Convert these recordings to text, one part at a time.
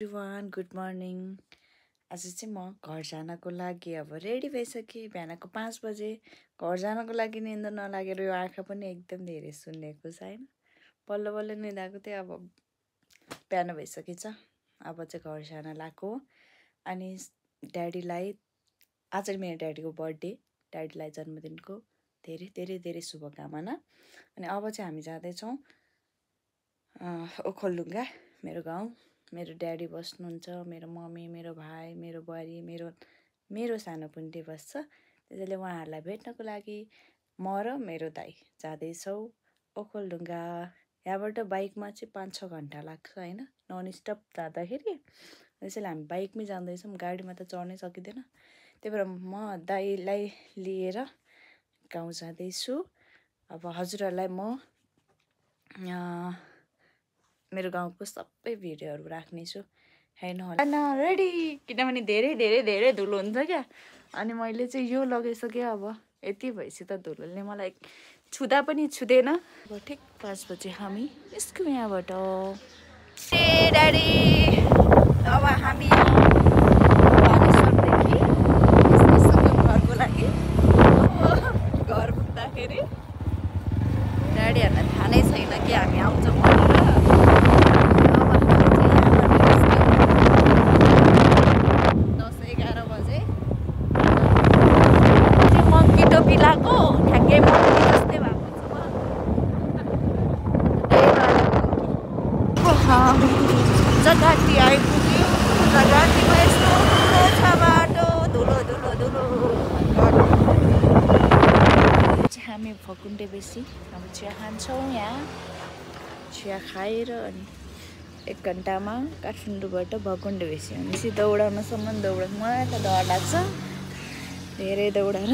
Everyone good morning. आज चाहिँ म घर जानको लागि अब रेडी भइसकेँ। बिहानको 5 बजे घर जानको लागि निन्द नलागेर यो आँखा पनि एकदम धेरै सुन्नेको छ होइन। बल्ल बल्ल निन्द आएको थियो, अब बिहान भइसकेछ। अब चाहिँ घर जान लाग्यो। अनि ड्याडीलाई आज मेरो ड्याडीको बर्थडे, ड्याडीलाई जन्मदिनको धेरै धेरै धेरै शुभकामना। अनि अब चाहिँ हामी जाँदैछौँ ओखलढुङ्गा, मेरो गाउँ। मेरो ड्याडी बस्नुहुन्छ, मेरो मम्मी, मेरो भाइ, मेरो बुहारी, मेरो सानो पुन्टे बस्छ। त्यसैले उहाँहरूलाई भेट्नको लागि म र मेरो दाइ जाँदैछौँ ओखलढुङ्गा। यहाँबाट बाइकमा चाहिँ 5-6 घन्टा लाग्छ होइन, नन स्टप जाँदाखेरि। त्यसैले हामी बाइकमै जाँदैछौँ, गाडीमा त चढ्नै सकिँदैन। त्यही भएर म दाइलाई लिएर गाउँ जाँदैछु। अब हजुरहरूलाई म मेरो गाउँको सबै भिडियोहरू राख्नेछु, हेर्नु होला। रेडी, किनभने धेरै धेरै धेरै धुलो हुन्छ क्या। अनि मैले चाहिँ यो लगाइसकेँ। अब यति भएपछि त धुलोले मलाई छुँदा पनि छुँदैन। अब ठिक 5 बजे हामी निस्क्यौँ यहाँबाट। ए ड्याडी, अब हामी बानेश्वरदेखि निस्किसक्यौँ घरको लागि। घर पुग्दाखेरि ड्याडीहरूलाई थाहा नै छैन कि हामी आउँछौँ भनेर। जगाटी आइपुग्यो। जगाटीमा यस्तो धुलो छ, बाटो धुलो धुलो धुलो। हामी भकुन्डे बेसी अब चिया खान्छौँ। यहाँ चिया खाएर अनि 1 घन्टामा काठमाडौँबाट भकुन्डे बेसी भनेपछि दौडाउनसम्म दौडाउनु मलाई त डर लाग्छ, धेरै दौडाएर।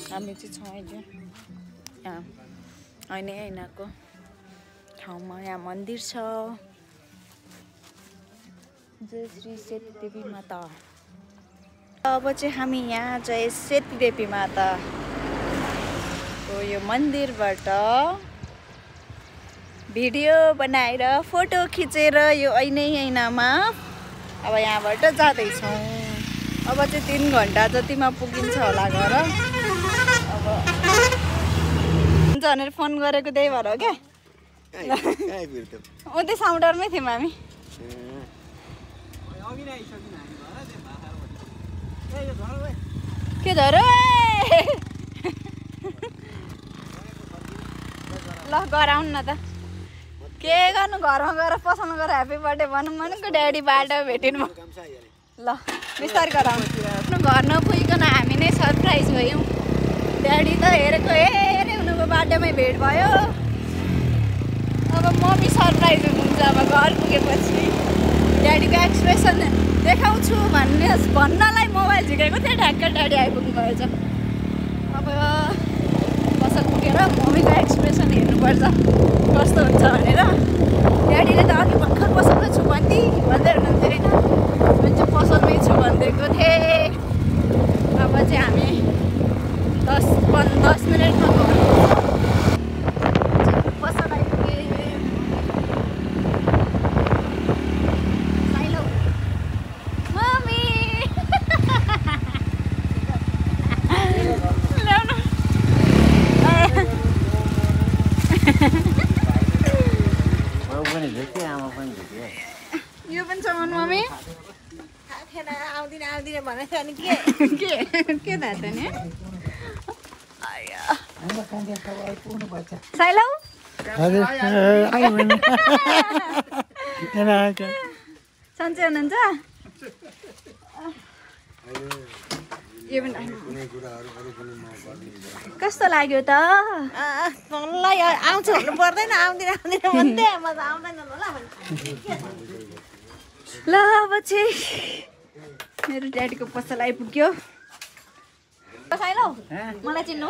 हामी चाहिँ छौँ अहिले यहाँ ऐनाको ठाउँमा। यहाँ मन्दिर छ, जय श्री सेती देवी माता। अब चाहिँ हामी यहाँ जय सेती देवी माताको यो मन्दिरबाट भिडियो बनाएर फोटो खिचेर यो ऐनामा अब यहाँबाट जाँदैछौँ। अब चाहिँ 3 घन्टा जतिमा पुगिन्छ होला घर। अब हुन्छ भनेर फोन गरेको त्यही भएर हो क्या। उतै साउन्डरमै थियौँ हामी। के धरो ल गराउन न त, के गर्नु, घरमा गएर पसलमा गएर ह्याप्पी बर्थडे भनौँ भनेको ड्याडी बाटो भेटिनु। ल बिस्तारै गराउनु। घर नपुगिकन हामी नै सरप्राइज भयौँ। ड्याडी त हेरेको हेरे उनीको बाटोमै भेट भयो। अब मम्मी सरप्राइज हुनुहुन्छ अब घर पुगेपछि। ड्याडीको एक्सप्रेसन देखाउँछु भन्नलाई मोबाइल झिकेको थिएँ, ढ्याक्क ड्याडी आइपुग्नु भएछ। अब पसल पुगेर मम्मीको एक्सप्रेसन हेर्नुपर्छ कस्तो हुन्छ भनेर। ड्याडीले त अघि भर्खर पसलमै छु भन्दै हुनुहुन्थ्यो होइन, मैले चाहिँ पसलमै छु भनिदिएको थिएँ। अब चाहिँ हामी 10 मिनटमा घर पसल आइपुगे। मम्मी यो पनि छ मम्मी। आउँदिन भनेको अनि के थाहा छ नि। साइलौ सन्चै हुनुहुन्छ? यो पनि कस्तो लाग्यो त? मलाई आउँछु भन्नु पर्दैन, आउँदिन भन्दै म त आउँदैन होला। ल अब चाहिँ मेरो ड्याडीको पसल आइपुग्यो। साइलौ मलाई चिन्नु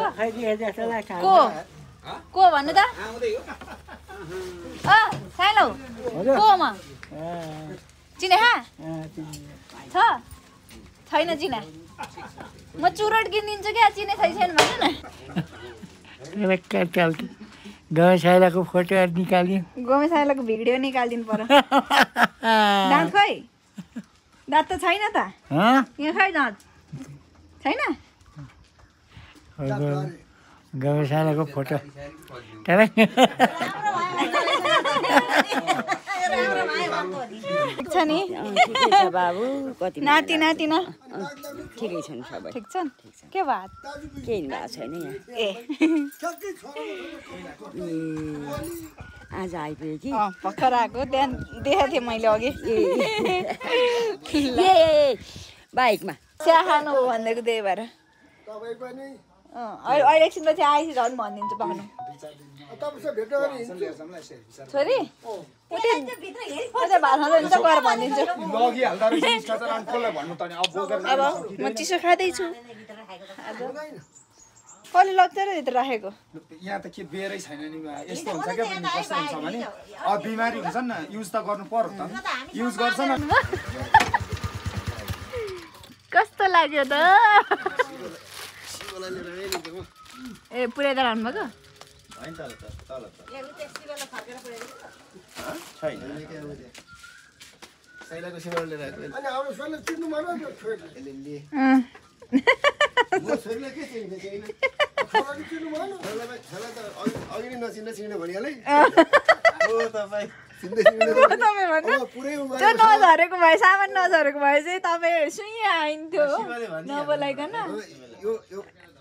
को भन्नु त? साइलौ को म चिने छ छैन चिने? म चुरोट किनिदिन्छु क्या, चिने छैन भन्नु न। गौशालाको फोटोहरू निकाल्यो गौशालाको भिडियो निकालिदिनु पर्यो दाँत खै दाँत त छैन त यहाँ खै दाँत छैन गौशालाको फोटो ठिक छ नि बाबु कति नाति नातिना ठिकै छन् सबै ठिक छन् के भयो केही भएको छैन यहाँ ए आज आइपुग्यो कि भर्खर आएको त्यहाँ देखाएको थिएँ मैले अघि ए बाइकमा चिया खानु हो भनिदिएको त्यही भएर अहिले एकछिनपछि आइस झन् भनिदिन्छु पाउनु छोरी भातमा हुन्छ गएर भनिदिन्छु अब म चिसो खाँदैछु कसले लग्छ र भित्र राखेको यहाँ त के बेरै छैन नि यस्तो हुन्छ क्या पनि कस्तो हुन्छ भने अब बिमारी हुन्छन् न युज त गर्नु पर्यो त युज गर्छ न कस्तो लाग्यो त ए पुरै त लानुभएको नझरेको भए सामान नझरेको भए चाहिँ तपाईँ सुई आइन्थ्यो नबोलाइकन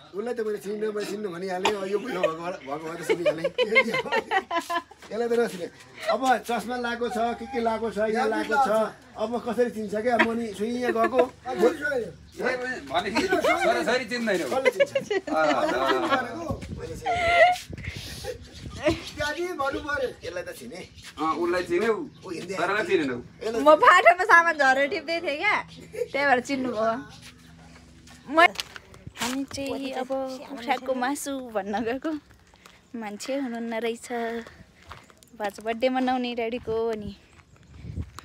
उसलाई त मैले चिन्नु भनिहालेँ यो पनि भएको भएर सुनिहालेँ यसलाई त नचिने अब चस्मा लगाएको छ के लगाएको छ यहाँ लगाएको छ अब कसरी चिन्छ क्या म नि सुइँ गएको म फाटोमा सामान झरेर टिप्दै थिएँ क्या त्यही भएर चिन्नुभयो हामी चाहिँ अब कुखुराको मासु भन्न गएको मान्छे हुनुहुन्न रहेछ भाउजू बर्थडे मनाउने ड्याडीको अनि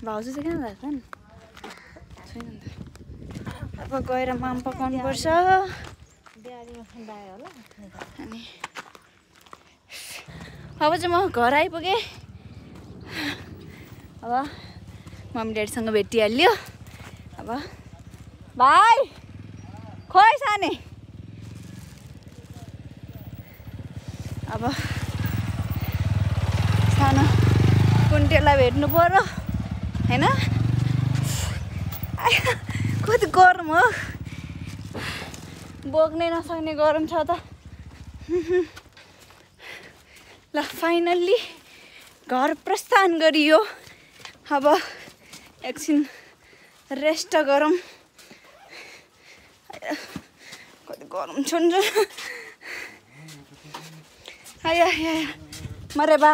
भाउजू चाहिँ कहाँ भएको नि छैन नि त अब गएर माम पकाउनु पर्छ अनि अब चाहिँ म घर आइपुगेँ अब मम्मी ड्याडीसँग भेटिहाल्यो अब भाइ खोइ साने अब सानो कुन्टेलाई भेट्नु पर्यो होइन कति गरम हो बोक्नै नसक्ने गरम छ त ल फाइनल्ली घर प्रस्थान गरियो अब एकछिन रेस्ट गरौँ कति गरम छ नि आया मरे बा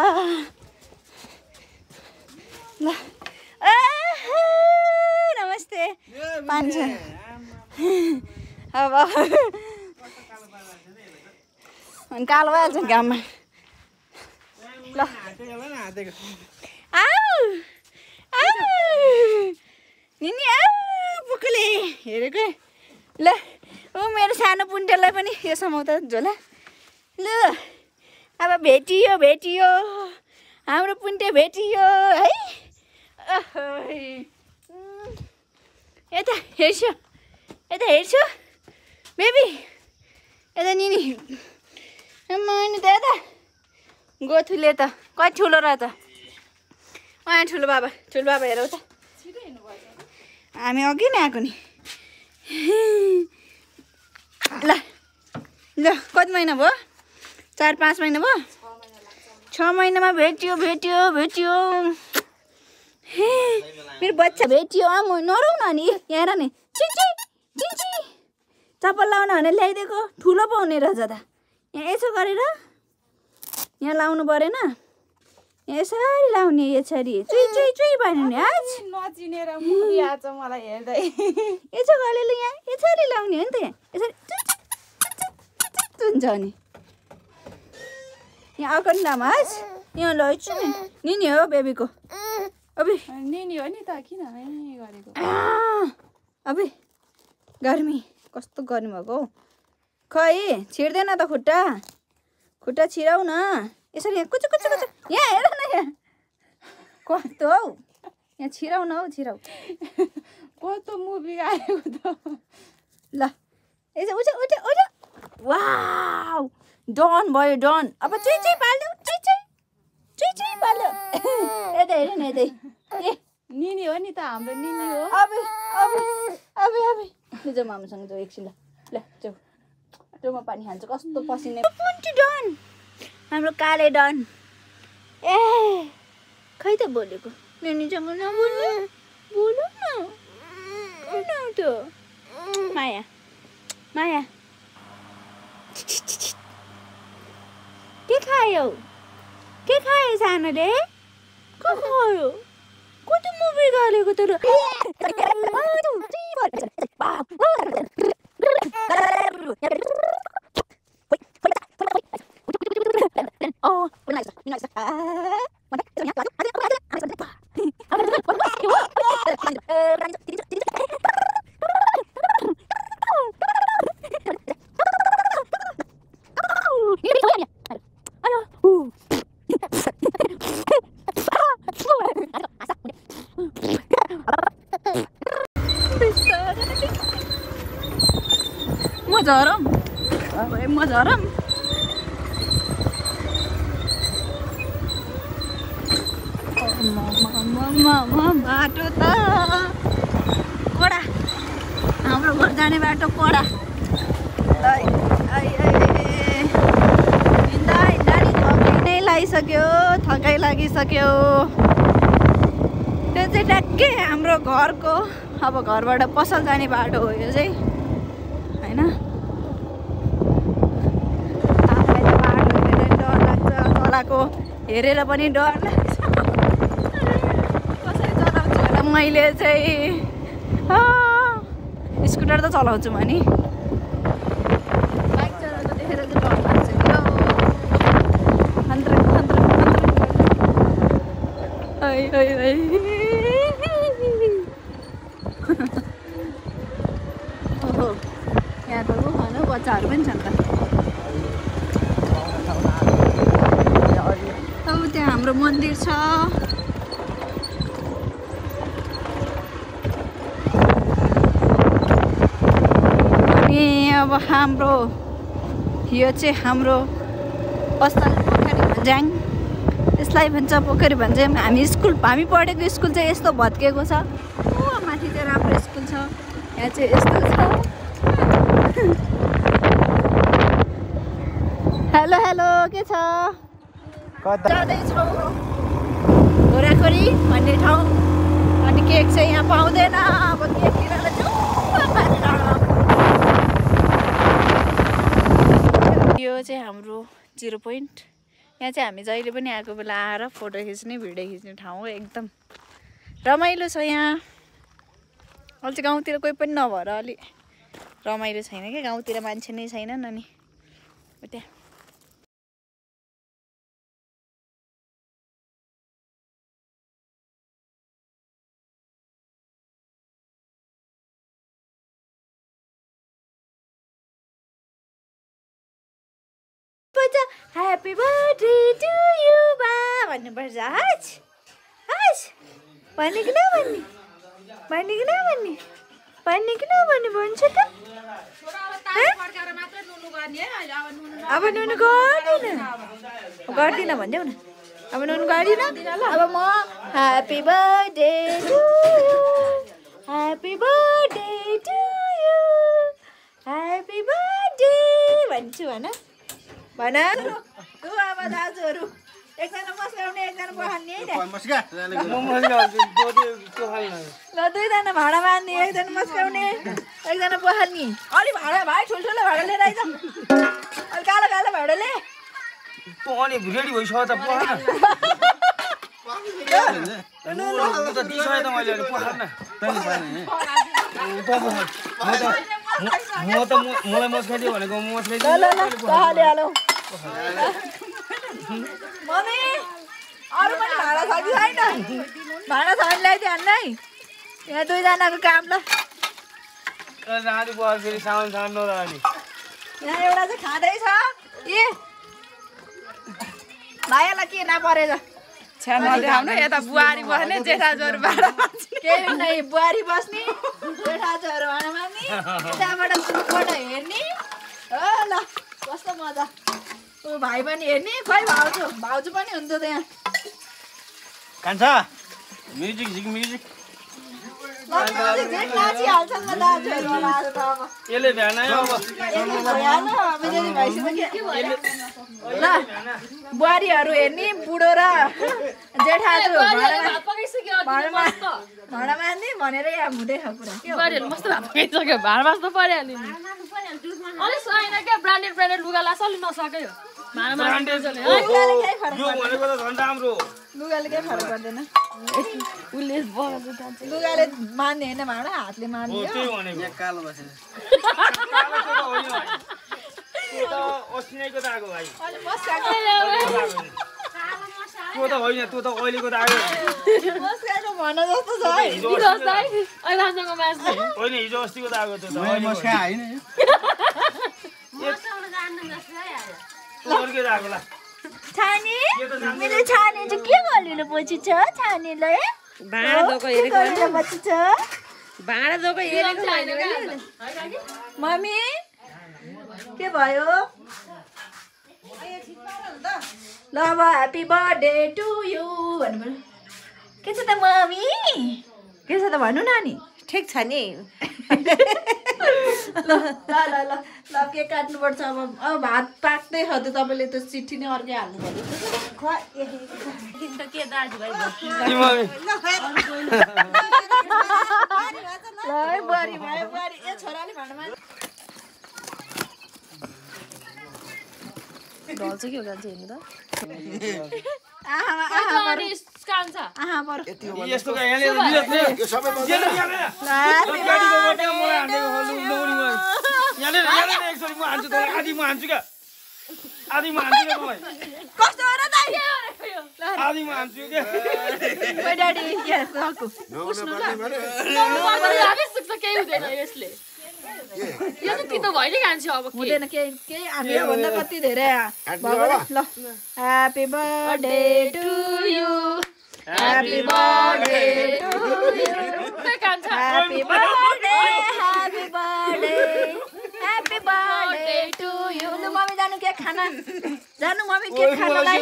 ल नमस्ते पान्छ अब कालो भइहाल्छ नि घाममा ल निनी पुकुले हेरेको ल ऊ मेरो सानो पुन्टेलाई पनि यो समाउँदा झोला ल अब भेटियो हाम्रो पुन्टे भेटियो है यता हेर्छु बेबी यता निनी मैनी त यता गोथुले त कति ठुलो र त उहाँ ठुलो बाबा हेरौ त हामी अघि नै आएको नि ल कति महिना भयो 4-5 महिना भयो 6 महिनामा भेटियो मेरो बच्चा भेटियो म नरौ न नि यहाँ नि चिची चप्पल लाउन भने ल्याइदिएको ठुलो पाउने रहेछ त यहाँ यसो गरेर यहाँ लाउनु परेन यहाँ यसरी लाउने यसरी चुई भएन नि आज नचिनेर मुखिहाल्छ मलाई हेर्दै यसो गरेर यहाँ यसरी लाउने हो नि त यहाँ यसरी हुन्छ नि यहाँ आएको नि लामा आज यहाँ लैछु नि निनी हो बेबीको अबे निनी हो नि त किन गरेको अबे गर्मी कस्तो गर्मी भएको हौ खै छिर्दैन त खुट्टा छिराउ न यसरी यहाँ कुचु कुचु कुचु यहाँ हेर न यहाँ कस्तो हौ यहाँ छिराउ न हौ छिराउ कस्तो मुभी आएको त ल यसो उठ उठ उठ वाउ डन भयो डन अब चुइ चुइ पाल्यो चुइ चुइ चुइ चुइ पाल्यो यतै हेर न यतै ए निनी हो नि त हाम्रो निनी हो अब अब अब अब जाऊ मामासँग जाऊ एकछिन ल जाऊ जाऊ म पानी खान्छु कस्तो पसिने पुन्टी डन हाम्रो काले डन ए खै त बोलेको निनीसँग नबोल्नु बोलौ न किन त माया माया के खायो सानोले के खायो कति मुभी गालेको तर म झरम बाटो त कडा हाम्रो घर जाने बाटो कडा हिँड्दा हिँड्दा नि थकाइ नै लागिसक्यो थकाइ लागिसक्यो त्यो चाहिँ ट्याक्कै हाम्रो घरको अब घरबाट पसल जाने बाटो हो यो चाहिँ होइन को हेरेर पनि डर लाग्छ कसरी चलाउँछु होला मैले चाहिँ स्कुटर त चलाउँछु भने बाइक चलाएको देखेर चाहिँ डर लाग्छ ओहो यहाँ त खानु बच्चाहरू पनि छन् त त्यहाँ हाम्रो मन्दिर छ अनि अब हाम्रो यो चाहिँ हाम्रो पसल पोखरी भन्ज्याङ यसलाई भन्छ पोखरी भन्ज्याङ हामी पढेको स्कुल चाहिँ यस्तो भत्किएको छ माथि चाहिँ राम्रो स्कुल छ यहाँ चाहिँ यस्तो छ हेलो हेलो के छ जाँदैछौँ छोराखोरी भन्ने ठाउँ अनि केक चाहिँ यहाँ पाउँदैन अब केक किनेर जाउँ यो चाहिँ हाम्रो 0 पोइन्ट यहाँ चाहिँ हामी जहिले पनि आएको बेला आएर फोटो खिच्ने भिडियो खिच्ने ठाउँ हो एकदम रमाइलो छ यहाँ अहिले चाहिँ गाउँतिर कोही पनि नभएर अलि रमाइलो छैन क्या गाउँतिर मान्छे नै छैनन् अनि त्यहाँ Happy birthday to you बा भन्नुपर्छ हज हज भन्ने कि नभन्ने भन्ने कि नभन्ने भन्ने कि नभन्ने भन्छ त अब नुनु गर्दिनँ भनिदेऊ न अब नुनु गर्दिनँ अब म happy birthday to happy birthday to you happy birthday भन्छु भन तु अब दाजुहरू एकजना मस्काउने एकजना पखाल्ने है ल दुईजना भाडा बाँध्ने एकजना मस्काउने एकजना पखाल्ने अलि भाडा भाइ ठुल्ठुलो भाडा लिएर आइज अलि कालो कालो भाडा ले रेडी भइसक्यो त मलाई मस्काइदियो भनेको म मस्काइदियो मम्मी अरू पनि भाडा छ कि छैन भाडा छ भने ल्याइदियो हान्न है यहाँ दुईजनाको काम ल रानी बस फेरि साउन साउन नरानी यहाँ एउटा चाहिँ खाँदैछ ए भाइलाई के नपरेछ छ्या नदेखाउनु यता बुहारी बस्ने जेठाजहरू भाडा केही नै बुहारी बस्ने जेठाजहरू भाडा मार्ने यताबाट सुटबाट हेर्ने हो ल कस्तो मजा ऊ भाइ पनि हेर्ने खोइ भाउजू पनि हुन्छ त्यहाँ कान्छा म्युजिक जेठ नाचिहाल्छन् ल दाजुहरू होला आज त अब यसले भ्यान अब ल बुहारीहरू हेर्ने बुढो र जेठाजु भाडा मार्ने भनेर यहाँ हुँदैछ कुरा के हो मस्त भइसक्यो भाडा बाँच्नु परिहाल्यो नि अलिक छैन क्या ब्रान्डेड लुगा लास अलि नसक्यो लुगाले केही फरक यो भनेको त झन् राम्रो लुगाले केही फरक पर्दैन उसले बगाएको जान्छ लुगाले मान्ने होइन भाडा हातले मान्ने हो त्यही भनेको कालो बसेर त्यो त अस्तिनैको त आएको भाइ अहिले मस्काको त्यो त होइन त्यो त अहिलेको त आयो मस्काको भन जस्तो छ है होइन हिजो अस्तिको त आएको त्यो त मस्का होइन अर्कै आएको ल छाने मेरो छाने चाहिँ के गरिनु पछि छ छानेलाई भाडा दोको हेरेको गरिनु पछि छ भाडा दोको हेरेको छैन मम्मी के भयो ल अब ह्याप्पी बर्थडे टु यु भन्नु के छ त मम्मी के छ त भन्नु नानी ठिक छ नि ल केक काट्नुपर्छ अब भात पाक्दै छ त तपाईँले त चिठी नै अर्कै हाल्नु पर्यो के दाजुभाइ ल है बुहारी भयो बुहारी ए छोराले भाँडामा ढल्छ के हो जान्छ हेर्नु त यस्तो यहाँले यो सबै एकचोटि म हान्छु तँलाई आधी म हान्छु क्या आधी म हान्छु क्या तँलाई कस्तो हो र दाइ आधी म हान्छु क्या my daddy yes aku केही हुँदैन यसले यो त तितो भइले खान्छ अब हुँदैन केही हामीले भन्दा कति धेरै भगवान ल happy birthday to you happy birthday to you happy birthday to you ल मम्मी जानु केक खान जानु मम्मी केक खानलाई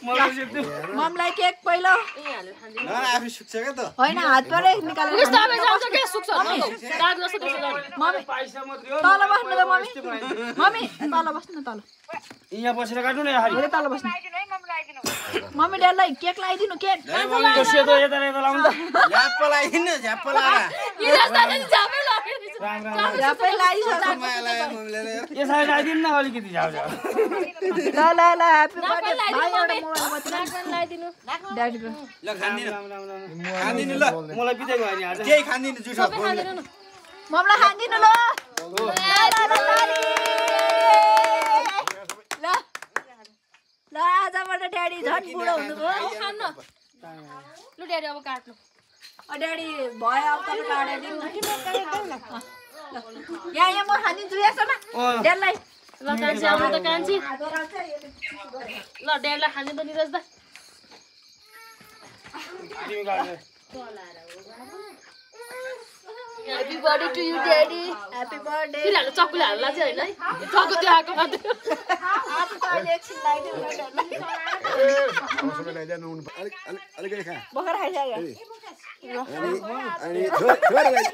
ममलाई केक पहिलो आफै सुक्छ क्या त होइन हातबाटै निकालेर तल बस्नु त मम्मी मम्मी तल बस्नु न तल यहाँ बसेर काट्नु न यहाँ हेरे तल बस्नु मम्मी ड्याडलाई केक लगाइदिनु केक सेतो यता यता लाउनु त झ्याप्प लगाइदिनु झ्याप्प लगाएर झ्यापै लगाइसक्छ यसरी लगाइदिनु न अलिकति झ्याउ झ्याउ ल ल ल ह्यापी बर्थडे भाइ एउटा मोबाइल लगाइदिनु ड्याडीको ल खान्दिनु खान्दिनु ल मलाई बितेको भयो नि आज केही खान्दिनु जुठो ममलाई खान्दिनु ल ल ल आजबाट ड्याडी झन् बुढो हुनुभयो खान्न लु ड्याडी अब काट्नु ड्याडी भयो अब तपाईँ काटिदिनु यहाँ म खानिदिन्छु यसमा ड्याडीलाई ल कान्छी आउनु त कान्छी ल ड्याडीलाई खाने त Niraj da happy birthday to you daddy happy birthday फेरि हाल्नु चक्कुले हाल्ला चाहिँ होइन है चक्कु त्यो आएको मात्र आज त अहिले एकछिन लगाइदिनु अलिकति खा भर्खर खाइसक्यो अनि छोरालाई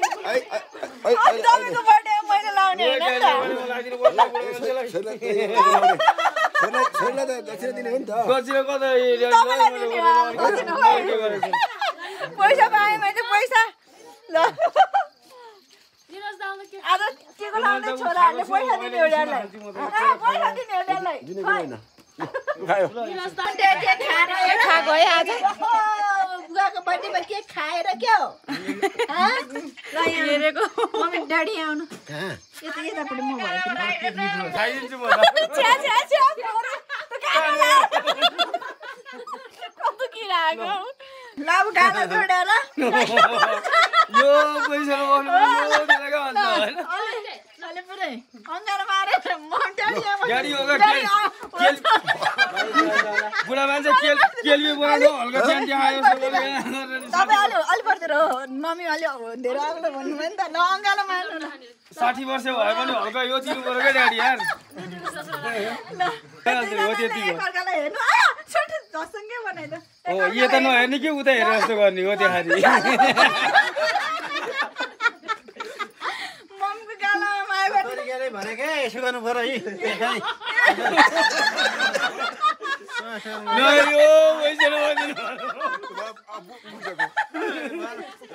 तपाईँको बर्थडे मैले लाउने होइन नि छोरीलाई त दक्षिणा दिने हो नि त गजिलो कता तपाईँलाई दिने हो पैसा पाएँ मैले पैसा ल निरज दा आउनु के आज के को लाउने छोराहरूले पैसा दिने हो ड्याडीलाई पैसा दिने हो ड्याडीलाई खायो निरज दा केक खाएर खाएको है आज बुवाको बर्थडेमा केक खाएर क्या हो ल यहाँ हेरेको मम्मी ड्याडी आउनु यता यतापट्टि म भएको खाइदिन्छु म छ्या छ्या छ्या कस्तो किराको ल अब गाना जोडेर यो पैसा बोल्नु यो दिनको भन्छ हैन अहिले पुरै चाहिँ अन्जार मारे म ड्याडी हो बुढा मान्छे केल्बी बनाउनु हल्का च्यान्टी आयो तपाईँ अलि पर्छ मम्मी अलि धेरै अग्लो भन्नुभयो नि त ल अङ्गालो मार्नु न 60 वर्ष भयो भने हल्का यो दिनु पर्यो क्या ड्याडी यार हो त्यति हो एकअर्कालाई हेर्नु आयो छोटो झसङ्गै बनाइद हो यो त नहेर्ने कि उता हेरेर जस्तो गर्ने हो त्यहाँरी मम्मीको गालामा माया गर्ने भनेकै यसो गर्नु पर्यो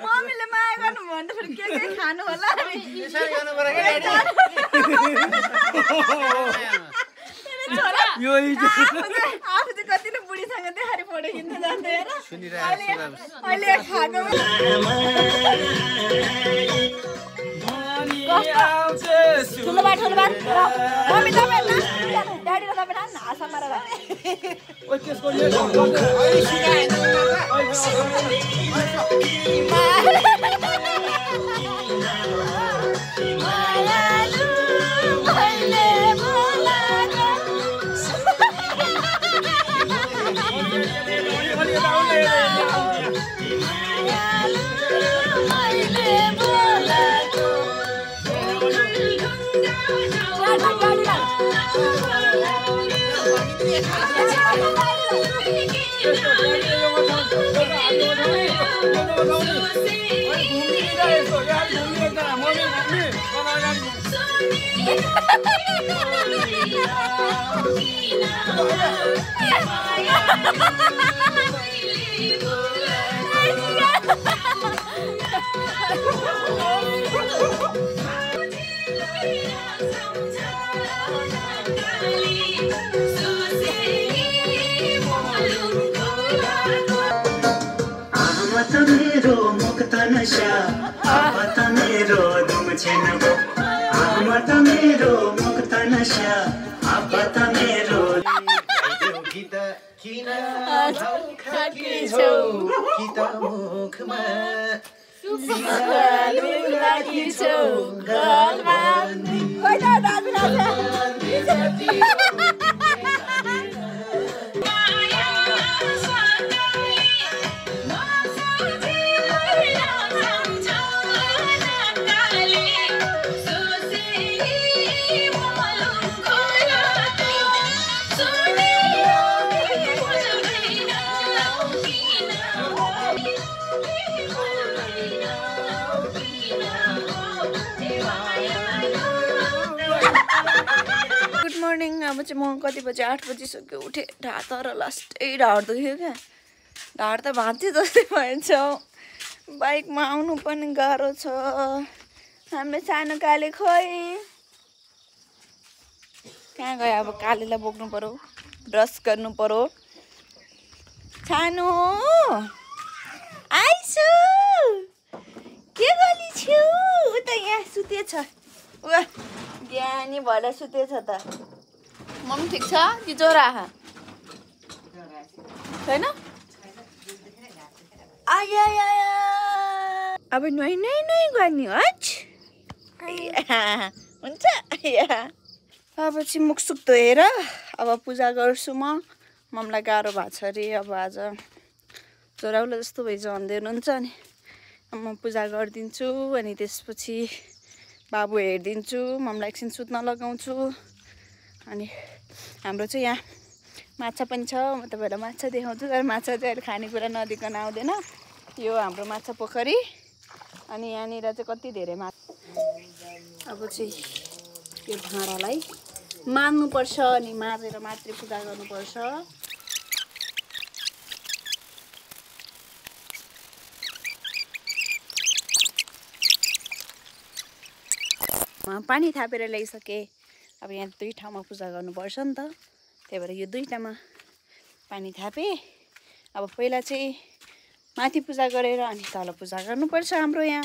मम्मीले माया गर्नु भन्दाखेरि के खानु होला आफू चाहिँ कति नै बुढीसँग देखारी फोटो खिच्नु जान्दैन अहिले खाएको ठुलो बा मम्मी तपाईँ ड्याडी र तपाईँ हाँसा मारेर मेरो मुक्त नशा आपत मेरो दुम छेनको आमत मेरो मुक्त नशा आपत मेरो गीत किन खाकी छौ गीत मुखमा सिरालु राखी छौ गलमा कोइदा दाबिला अब चाहिँ म कति बजी 8 बजिसक्यो उठेँ ढाड तर लास्टै ढाड दुख्यो क्या ढाड त भाँच्यो जस्तै भएछ बाइकमा आउनु पनि गाह्रो छ हाम्रो सानो काले खोइ कहाँ गयो अब कालेलाई बोक्नु पर्यो ब्रस गर्नु पर्यो सानो आइसु के गर्ली छु उता यहाँ सुतेछ वा ज्ञानी भएर सुतेछ त मम्मी ठिक छ कि ज्वरो आहा छैन आया अब नुहाइ गर्ने हच हुन्छ अब चाहिँ मुखसुख धोएर अब पूजा गर्छु मम्मीलाई गाह्रो भएको छ अरे अब आज ज्वरोउलो जस्तो भइज भन्दै हुनुहुन्छ नि म पूजा गरिदिन्छु अनि त्यसपछि बाबु हेरिदिन्छु मम्मीलाई एकछिन सुत्न लगाउँछु अनि हाम्रो चाहिँ यहाँ माछा पनि छ म तपाईँहरूलाई माछा देखाउँछु तर माछा चाहिँ अहिले खानेकुरा नदिकन आउँदैन यो हाम्रो माछा पोखरी अनि यहाँनिर चाहिँ कति धेरै माछा अब चाहिँ यो भाँडालाई मान्नुपर्छ अनि माझेर मात्रै पूजा गर्नुपर्छ पानी थापेर ल्याइसकेँ अब यहाँ 2 ठाउँमा पूजा गर्नुपर्छ नि त त्यही भएर यो 2 ठाउँमा पानी थापेँ अब पहिला चाहिँ माथि पूजा गरेर अनि तल पूजा गर्नुपर्छ हाम्रो यहाँ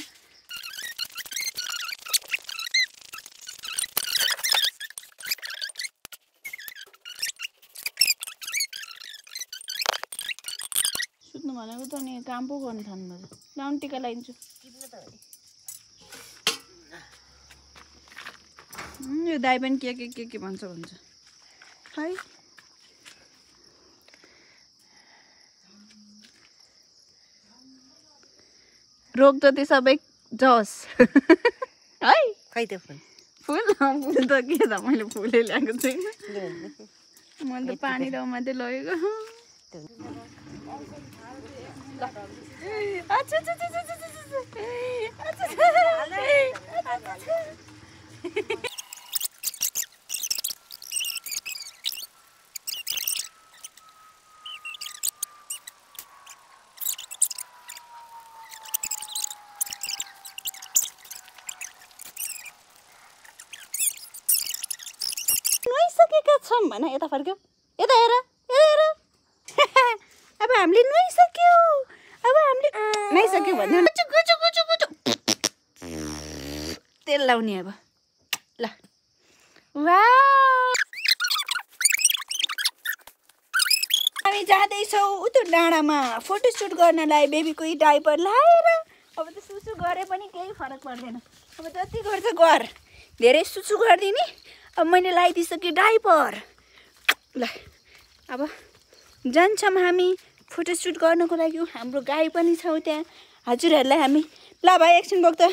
सुत्नु भनेको त नि काम पो गर्नु थाल्नु लाउनु टिका लगाइदिन्छु यो दाइ पनि के भन्छ है। रोग जति सबै जस है। खै त्यो फुल फुल फुल त के त मैले फुलै ल्याएको छुइनँ। मैले त पानी दाउ मात्रै लगेको। नुहाइसकेका छौँ भन, यता फर्क्यौ, यता हेर हेर। अब हामीले नुहाइसक्यौ, अब हामीले नुहाइसक्यौ भन्यो। तेल लाउने अब ल। वाउ, हामी जाँदैछौँ उतो डाँडामा फोटोसुट गर्नलाई बेबीको डाइपर लाएर। अब त सुसु गरे पनि केही फरक पर्दैन। अब जति गर्छ गर, धेरै सुसु गरिदिने। अब मैले लगाइदिइसकेँ डाइपर। ल अब जान्छौँ हामी फोटोसुट गर्नको लागि। हाम्रो गाई पनि छ त्यहाँ। हजुरहरूलाई हामी ल भाइ एकछिन बोक त।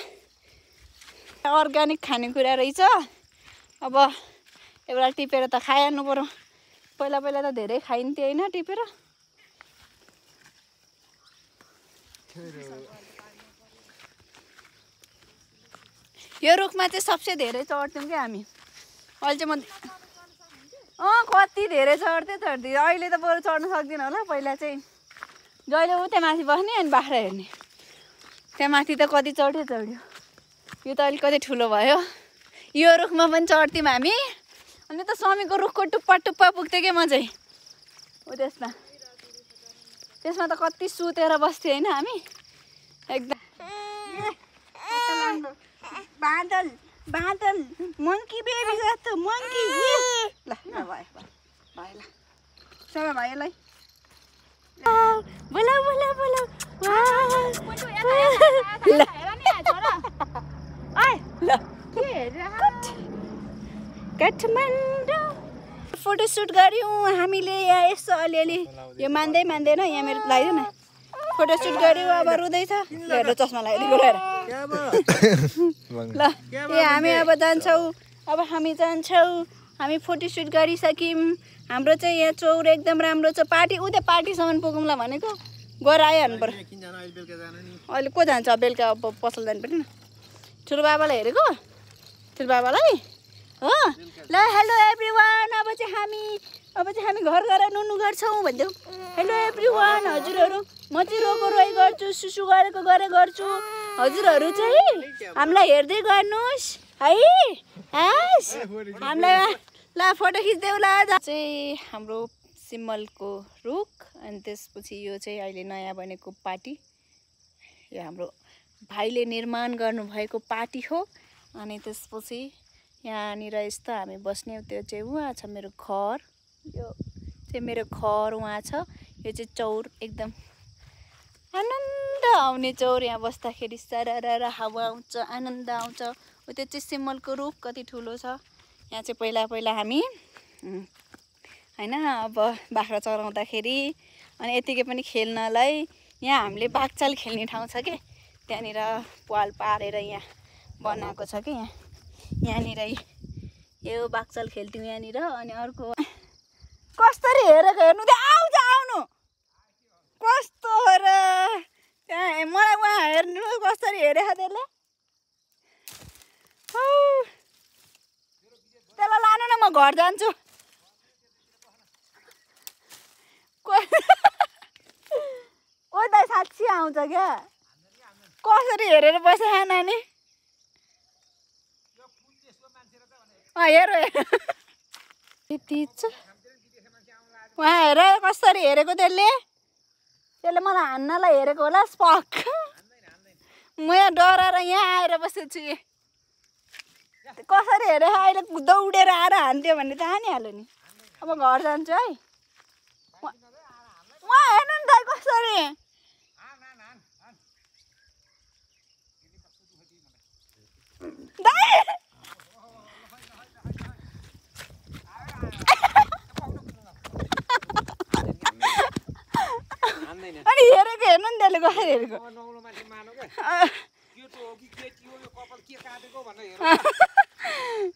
अर्ग्यानिक खानेकुरा रहेछ। अब एउटा टिपेर त खाइहाल्नु पर्यो। पहिला पहिला त धेरै खाइन्थ्यो होइन टिपेर। यो रुखमा चाहिँ सबसे धेरै चढ्थ्यौँ क्या हामी। अहिले चाहिँ म कति धेरै चढ्थ्यो। अहिले त बरु चढ्न सक्दिनँ होला। पहिला चाहिँ जहिले उतै माथि बस्ने अनि बाख्रा हेर्ने। त्यहाँ माथि त कति चढ्यो। यो त अलिकति ठुलो भयो। यो रुखमा पनि चढ्थ्यौँ हामी। अनि त समीको रुखको टुप्पा पुग्थ्यो क्या म चाहिँ। त्यसमा त कति सुतेर बस्थ्यो होइन हामी एकदम। बादल बादल मङ्की बेबी जस्तो मङ्की। ल भयो ल सबै भाइलाई बोला बोला बोला। काठमाडौँ फोटोसुट गऱ्यौँ हामीले यहाँ यसो अलिअलि। यो मान्दैन यहाँ मेरो लगाइदियो न। फोटोसुट गऱ्यौँ अब रुँदैछ। हेर चस्मा लगाइदिएको ल। ए हामी अब जान्छौँ। अब हामी हामी फोटोसुट गरिसक्यौँ। हाम्रो चाहिँ यहाँ चौर एकदम राम्रो छ। पार्टीसम्म पुगौँला भनेको गएर आइहाल्नु पर्यो। अहिले को जान्छ बेलुका अब पसल जानु पर्यो न। ठुलो बाबालाई हेरेको ठुलो बाबालाई हो। ल हेलो एभ्रिवान। अब चाहिँ हामी घर गएर नुनु गर्छौँ भनिदेऊ। हेलो एभ्रिवान हजुरहरू म चाहिँ रोई गर्छु। सुसु गरेको गर्छु। हजुरहरू चाहिँ हामीलाई हेर्दै गर्नुहोस् है। हामीलाई ल फोटो खिच्देऊ ल। चाहिँ हाम्रो सिमलको रुख अनि त्यसपछि यो चाहिँ अहिले नयाँ बनेको पार्टी। यो हाम्रो भाइले निर्माण गर्नुभएको पार्टी हो। अनि त्यसपछि यहाँनिर यस्तो हामी बस्ने। त्यो चाहिँ उहाँ छ मेरो घर। यो चाहिँ मेरो घर उहाँ छ। यो चाहिँ चौर एकदम आनन्द आउने चौर। यहाँ बस्दाखेरि सरर हावा आउँछ आनन्द आउँछ। त्यो चाहिँ सिमलको रुख कति ठुलो छ। यहाँ चाहिँ पहिला हामी होइन अब बाख्रा चराउँदाखेरि अनि यतिकै पनि खेल्नलाई यहाँ हामीले बाघचाल खेल्ने ठाउँ छ कि। त्यहाँनिर पाल पारेर यहाँ बनाएको छ कि। यहाँनिर यो बाघचाल खेल्थ्यौँ यहाँनिर। अनि अर्को कसरी हेरेको हेर्नु त्यहाँ आउनु कस्तो हो र। त्यहाँ मलाई उहाँ हेर्नु कसरी हेरेको त्यसले। त्यसलाई लानु न म घर जान्छु। ओ दाइ साँच्ची आउँछ क्या। कसरी हेरेर बस्छ नानी। हेर उहाँ हेर कसरी हेरेको त्यसले मलाई हान्नलाई हेरेको होला। स्पक म यहाँ डराएर यहाँ आएर बसेको छु। कसरी हेरे अहिले दौडेर आएर हान्थ्यो भने त हानिहाल्यो नि। अब घर जान्छु है। उहाँ हेर्नु नि दाइ कसरी। मैले गएर हेरेको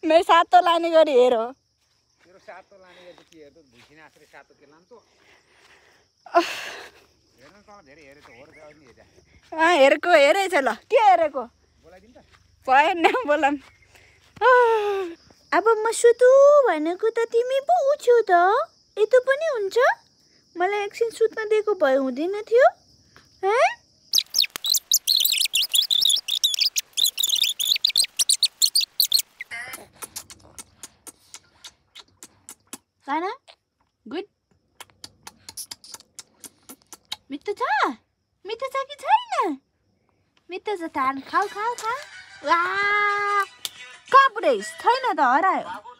मेरो सातो लाने गरी हेर हो हेरेको हेरेछ ल के हेरेको भएन बोलाम अब म सुतु भनेको त तिमी पो उठ्यौ त यतो पनि हुन्छ मलाई एकछिन सुत्न दिएको भए हुँदैन थियो साना गुड मिठो छ कि छैन मिठो छ थान खाऊ खाऊ खाऊ वा कपडेस छैन त हरायो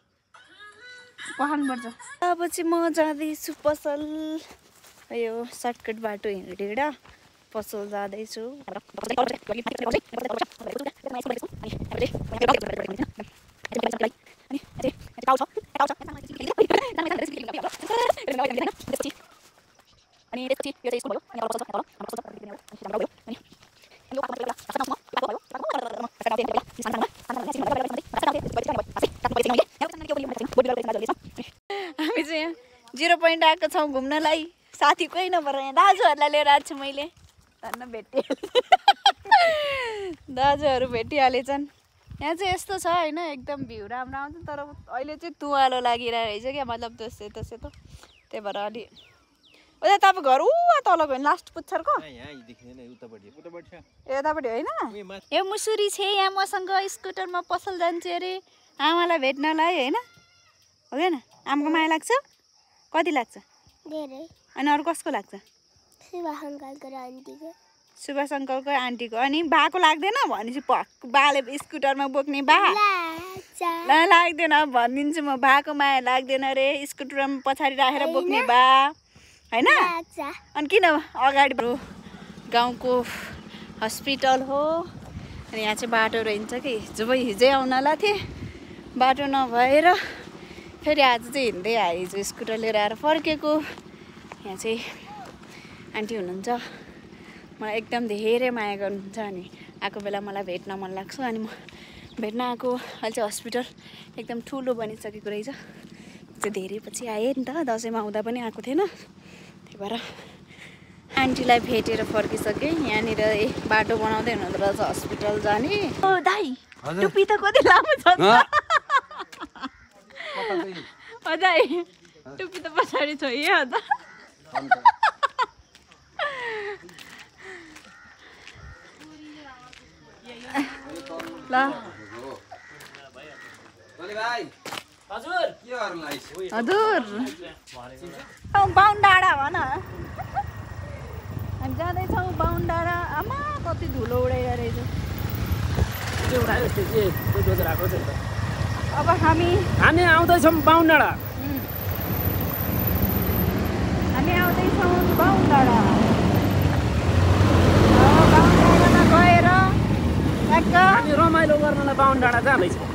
पखाल्नुपर्छ अब चाहिँ म जाँदैछु पसल यो सर्टकट बाटो हिँडेर पसल जाँदैछु हामी चाहिँ यहाँ 0 पोइन्ट आएको छौँ घुम्नलाई साथी कोही नभएर यहाँ दाजुहरूलाई लिएर आएको छु मैले धन्न भेटिहालेँ दाजुहरू भेटिहालेछन् यहाँ चाहिँ यस्तो छ होइन एकदम भ्यू राम्रो आउँछ तर अहिले चाहिँ तुवालो लागिरहेको रहेछ क्या मतलब सेतो सेतो त्यही भएर अलि उता तपाईँ घर तलको होइन लास्ट पुच्छरको यतापट्टि होइन ए मुसुरी छे यहाँ मसँग स्कुटरमा पसल जान्छु अरे आमालाई भेट्नलाई होइन हो क्या आमाको माया लाग्छ कति लाग्छ धेरै अनि अरू कसको लाग्छ सुभाष अङ्कलको आन्टीको अनि बाको लाग्दैन भनेपछि बाले स्कुटरमा बोक्ने बा लाग्दैन भनिदिन्छु म बाको माया लाग्दैन रे स्कुटरमा पछाडि राखेर बोक्ने बा होइन अनि किन अगाडि गाउँको हस्पिटल हो अनि यहाँ चाहिँ बाटो रहन्छ कि हिजै आउनला थिएँ बाटो नभएर फेरि आज चाहिँ हिँड्दै आएँ हिजो स्कुटर लिएर आएर फर्केको यहाँ चाहिँ आन्टी हुनुहुन्छ मलाई एकदम धेरै माया गर्नुहुन्छ अनि आएको बेला मलाई भेट्न मन लाग्छ अनि म भेट्न आएको अहिले चाहिँ हस्पिटल एकदम ठुलो बनिसकेको रहेछ चाहिँ धेरै पछि आएँ नि त दसैँमा आउँदा पनि आएको थिएन त्यही भएर आन्टीलाई भेटेर फर्किसकेँ यहाँनिर बाटो बनाउँदै हुनुहुँदो रहेछ हस्पिटल जाने ओ दाइ टुप्पी त कति लामो छ दाइ टुप्पी त पछाडि छ यहाँ त ल हजुर बाहुन डाँडा भन हामी जाँदैछौँ बाहुन डाँडा आमा कति धुलो उडाइरहेको रहेछ अब हामी आउँदैछौँ बाहुन डाँडा हामी आउँदैछौँ बाहुन डाँडा गएर रमाइलो गर्नलाई बाहुन डाँडा जाँदैछौँ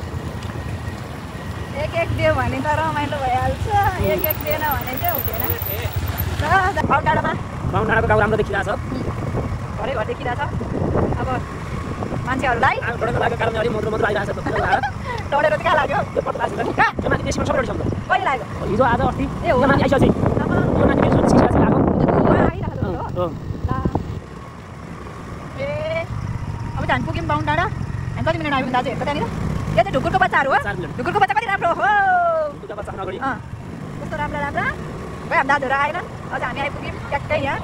एक दियो भने त रमाइलो भइहाल्छ एक दिएन भने चाहिँ हुँदैन बाहुन डाँडामा बाहुन डाँडाको गाउँ राम्रो देखिरहेको छ घरै घर देखिरहेको छ अब मान्छेहरूलाई डढेर कहाँ लाग्यो कहिले लाग्यो हिजो आज अस्ति ए हो अब हामी पुग्यौँ बाहुन डाँडा हामी कति मिनट आइपुग्यो दाजु हेर्छ त्यहाँनिर यो चाहिँ ढुकुरको बच्चाहरू हो ढुकुरको बच्चा कति राम्रो हो कस्तो राम्रो राम्रो भयो हामी दाजुहरू आएन अझ हामी आइपुग्यौँ ट्याक्कै यहाँ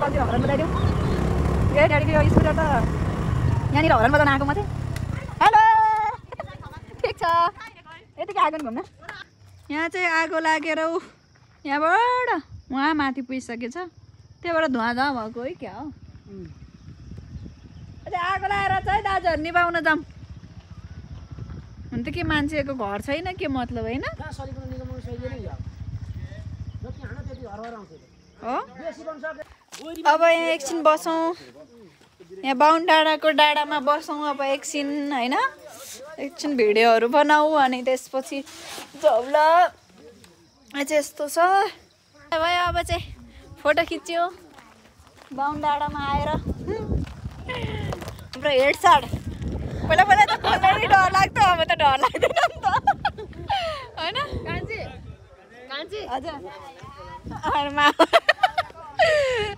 कति हरान बजाइदिउँ ए ड्याडीको यो स्कुटर त यहाँनिर हरान बजाउन आएको म चाहिँ हेलो ठिक छ यतिकै आएको नि घुम्न यहाँ चाहिँ आगो लागेर यहाँबाट उहाँ माथि पुगिसकेछ त्यही भएर धुवा भएको है क्या हो आगो लगाएर चाहिँ दाजुहरू निभाउन जाऊँ हुन त के मान्छेको घर छैन के मतलब होइन हो अब यहाँ एकछिन बसौँ यहाँ बाहुन डाँडाको डाँडामा बसौँ अब एकछिन होइन एकछिन भिडियोहरू बनाऊ अनि त्यसपछि जाउँ ल चाहिँ यस्तो छ भयो अब चाहिँ फोटो खिच्यो बाहुन डाँडामा आएर हाम्रो हेड सर्ट पहिला पहिला त खोल्नै डर लाग्थ्यो अब त डर लाग्दैन नि त होइन हजुर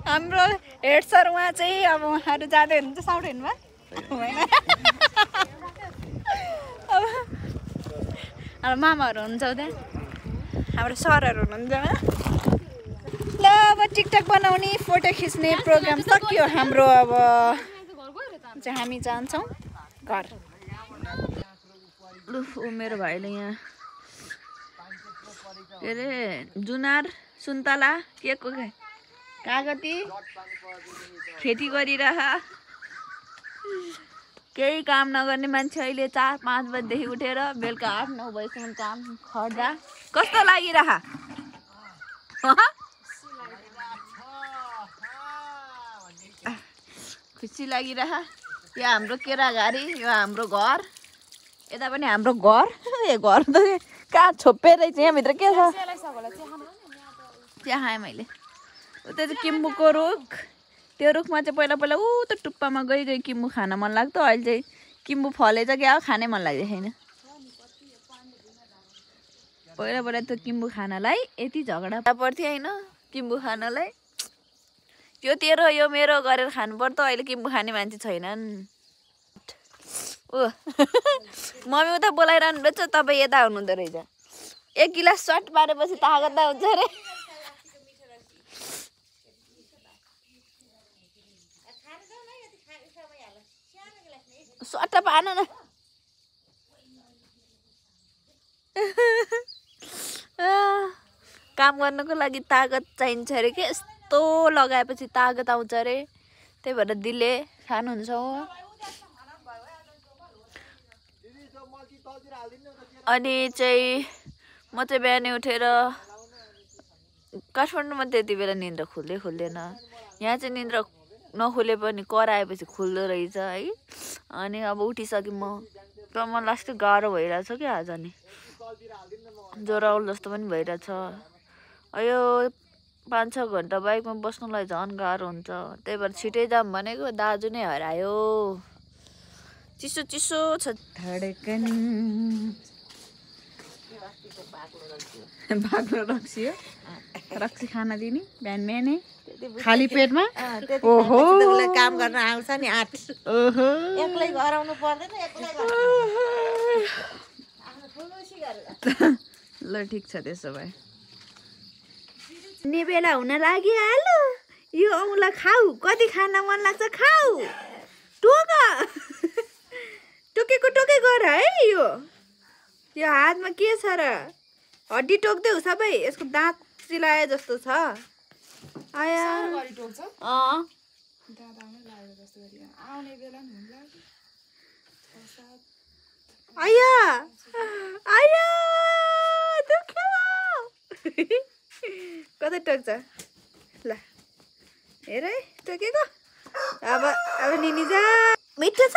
हाम्रो हेड सर उहाँ चाहिँ अब उहाँहरू जाँदै हुनुहुन्छ साउन्ड हेर्नुभयो होइन अब मामाहरू हुन्छ त्यहाँ हाम्रो सरहरू हुनुहुन्छ ल अब टिकटक बनाउने फोटो खिच्ने प्रोग्राम सकियो हाम्रो अब चाहिँ हामी जान्छौँ घर लु मेरो भाइले यहाँ के अरे जुनार सुन्तला के को कागती खेती गरिरह केही काम नगर्ने मान्छे अहिले 4-5 बजेदेखि उठेर बेलुका 8-9 बजीसम्म काम खट्दा कस्तो लागिरह खुसी लागिरह यो हाम्रो केराघारी यो हाम्रो घर यता पनि हाम्रो घर ए घर त कहाँ छोपेर चाहिँ यहाँभित्र के छ चिया खाएँ मैले उता चाहिँ किम्बुको रुख त्यो रुखमा चाहिँ पहिला पहिला ऊ त टुप्पामा गई गई किम्बु खान मन लाग्थ्यो अहिले चाहिँ किम्बु फलेछ क्या खानै मन लाग्दैन छैन पहिला पहिला त्यो किम्बु खानलाई यति झगडा पर्थ्यो होइन किम्बु खानलाई त्यो तेरो यो मेरो गरेर खानु पर्छ अहिले किम्बु खाने मान्छे छैनन् ओ मम्मी उता बोलाइरहनु रहेछ तपाईँ यता हुनुहुँदो रहेछ 1 गिलास सर्ट पारेपछि तागत हुन्छ अरे सट्टा पान न काम गर्नको लागि तागत चाहिन्छ अरे के यस्तो लगाएपछि तागत आउँछ अरे त्यही भएर दिले खानुहुन्छ अनि चाहिँ म चाहिँ बिहानै उठेर काठमाडौँमा त्यति बेला निन्द्रा खुल्दैन यहाँ चाहिँ निन्द्रा नखुले पनि कराएपछि खुल्दो रहेछ है अनि अब उठिसकेँ म र मलाई लास्ट गाह्रो भइरहेछ क्या आज नि ज्वरो आउल जस्तो पनि भइरहेछ यो 5-6 घन्टा बाइकमा बस्नुलाई झन् गाह्रो हुन्छ त्यही भएर छिटै जाम भनेको दाजु नै हरायो चिसो चिसो छ धडकन बाक्लो रक्सी हो रक्सी खाना दिने बिहान बिहानै खाली पेटमा ओहो काम गर्न आउँछ नि आठ ओहो एक्लै घर आउनु पर्दैन ल ठिक छ त्यसो भए ने बेला हुन लागिहाल्यो यो औँला खाऊ कति खान मन लाग्छ खाऊ टोक टोकेको टोकै गर है यो हातमा के छ र हड्डी टोक्दै सबै यसको दाँत चिलाए जस्तो छ आया आया आया कतै टोक्छ ल हेर है टोकेको अब निनी जा मिठो छ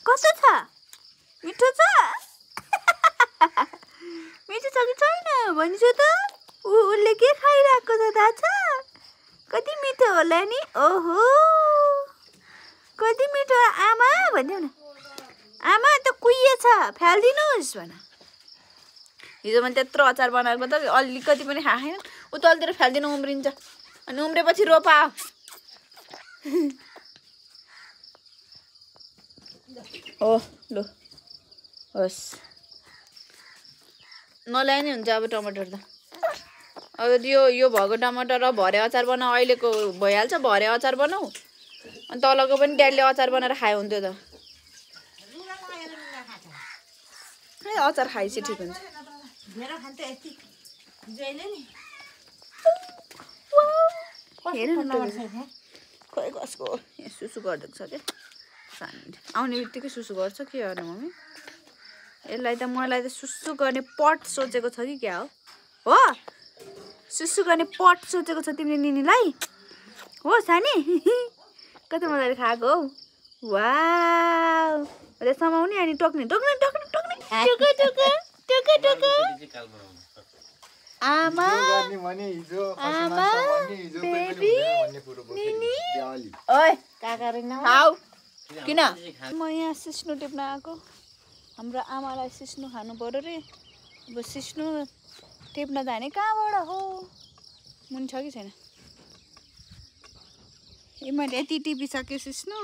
कस्तो छ मिठो छ मिठो छ कि छैन भनिसु त उसले के खाइरहेको छ थाहा छ कति मिठो होला नि ओहो कति मिठो आमा भनिदेऊ न आमा त कुहिएछ फ्यालिदिनुहोस् भन हिजो मैले त्यत्रो अचार बनाएको त अलिकति पनि खाएन ऊ तलतिर फ्यालिदिनु उम्रिन्छ अनि उम्रेपछि रोपा ओ लु होस् नल्याए नि हुन्छ अब टमाटर त अब यो भएको टमाटर र भरे अचार बनाऊ अहिलेको भइहाल्छ भरे अचार बनाऊ अनि तलको पनि ड्याडीले अचार बनाएर खायो हुन्थ्यो त अचार खाएपछि ठिक हुन्छ खोइ कसको सुसु गरिदिएको छ क्या आउने बित्तिकै सुसु गर्छ के गर्ने मम्मी यसलाई त मलाई त सुसु गर्ने पट सोचेको छ कि क्या हो सुसु गर्ने पट सोचेको छ तिमीले निनीलाई हो सानी कति मजाले खाएको हौ वाउ अरे समाउने अनि टोक्ने टोक्ने टोक्ने टोक्ने टोक टोक टोक टोक टोक आमा गर्ने भने हिजो आमा बेबी निनी ओए काका रे न खाऊ किन म यहाँ सिस्नु टिप्न आएको हाम्रो आमालाई सिस्नु खानु पर्यो रे अब सिस्नु टिप्न जाने कहाँबाट हो मुनि छ कि छैन ए मैले यति टिपिसकेँ सिस्नु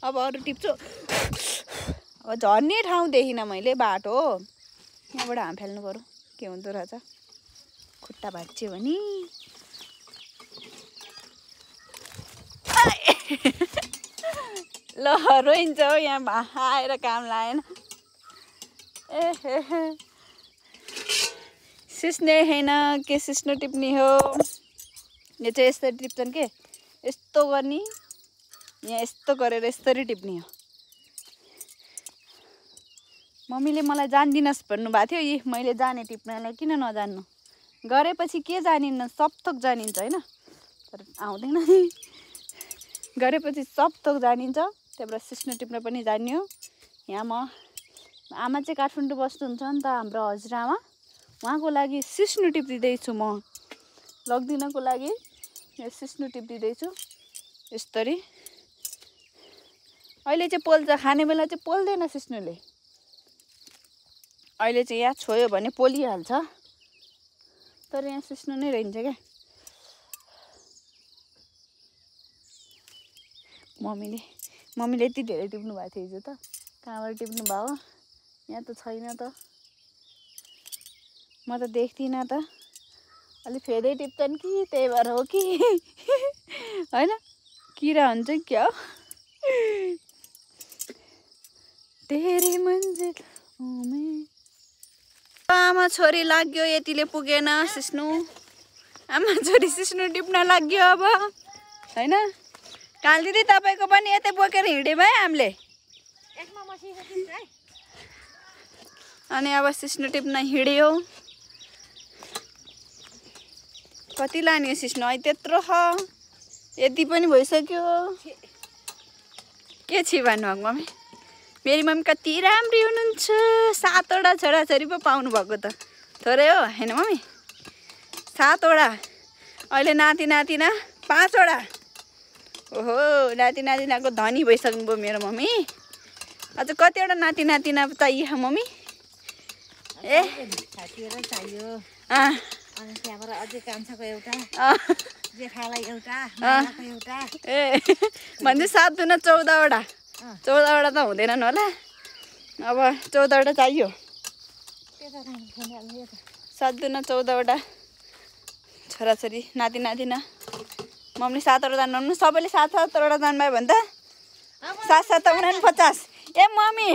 अब अरू टिप्छु अब झर्ने ठाउँ देखिनँ मैले बाटो यहाँबाट हाम फाल्नु पर्यो के हुँदो रहेछ खुट्टा भाँच्यो भने ल रोइन्छ हौ यहाँ आएर काम लागेन ए सिस्ने होइन के सिस्नु टिप्ने हो यो चाहिँ यसरी टिप्छन् के यस्तो गर्ने यहाँ यस्तो गरेर यसरी टिप्ने हो मम्मीले मलाई जान्दिनस् भन्नुभएको थियो यी मैले जाने टिप्नलाई किन नजान्नु गरेपछि के जानिन्न सब थोक जानिन्छ होइन तर आउँदैन नि गरेपछि सब थोक जानिन्छ त्यहाँबाट सिस्नु टिप्न पनि जान्यो यहाँ म आमा चाहिँ काठमाडौँ बस्नुहुन्छ नि त हाम्रो हजुरआमा उहाँको लागि सिस्नु टिपिदिँदैछु म लग्दिनको लागि यो सिस्नु टिपिदिँदैछु यसरी अहिले चाहिँ पोल्छ खाने बेला चाहिँ पोल्दैन सिस्नुले अहिले चाहिँ यहाँ छोयो भने पोलिहाल्छ तर यहाँ सिस्नु नै रहन्छ क्या मम्मीले यति धेरै टिप्नु भएको थियो हिजो त कहाँबाट टिप्नु भयो यहाँ त छैन त म त देख्दिनँ त अलिक फेरि टिप्छन् कि त्यही भएर हो कि होइन किरा हुन्छ क्या तेरे मन्जिल आमा छोरी लाग्यो यतिले पुगेन सिस्नु आमा छोरी सिस्नु टिप्न लाग्यो अब होइन काल दिदी तपाईँको पनि यतै बोकेर हिँड्यौँ है हामीले अनि अब सिस्नु टिप्न हिँड्यो कति लाने सिस्नु अहिले त्यत्रो छ यति पनि भइसक्यो के छि भन्नुभएको मम्मी मेरी मम्मी कति राम्री हुनुहुन्छ 7वटा छोराछोरी पो पाउनु भएको त थोरै हो होइन मम्मी 7वटा अहिले नाति नातिना 5वटा ओहो नाति नातिनाको धनी भइसक्नुभयो मेरो मम्मी अझ कतिवटा नाति नातिना चाहियो मम्मी ए चाहियो अनि त्यहाँबाट अझै कान्छाको एउटा जेठालाई एउटा एउटा ए भन्दै 7 दुना 14वटा 14वटा त हुँदैनन् होला अब 14वटा चाहियो 7 दुना 14वटा छोराछोरी नाति नातिना मम्मी 7वटा जान्नु सबैले 7-7वटा जान्नुभयो भने त 7-7 49 ए मम्मी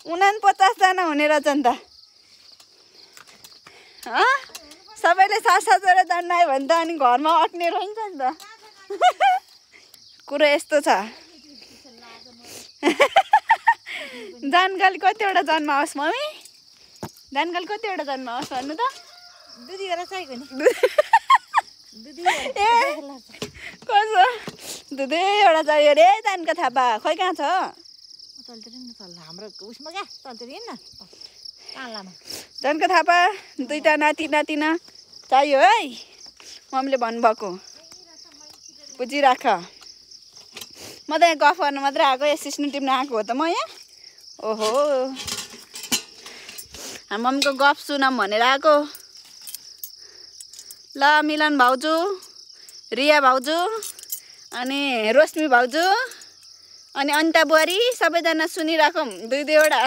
49 जना हुने रहेछ नि त सबैले 7-7वटा जान्नुभयो भने त अनि घरमा अट्ने रहन्छ नि त कुरो यस्तो छ जानकाली कतिवटा जन्माओस् मम्मी जानकाली कतिवटा जन्माओस् भन्नु त दुधीवटा चाहिएको नि कसो दुधैवटा चाहियो रे जानका थापा खोइ कहाँ छ हाम्रो उसमा क्या चल्छ न कालामा जानका थापा 2टा नाति नातिना चाहियो है मम्मीले भन्नुभएको बुझिराख म त यहाँ गफ गर्न मात्रै आएको यहाँ सिस्नु टिप्न आएको हो त म यहाँ ओहो हाम्रो मम्मीको गफ सुनौँ भनेर आएको ल मिलन भाउजू रिया भाउजू अनि रोशनी भाउजू अनि अनिता बुहारी सबैजना सुनिराखौँ 2-2वटा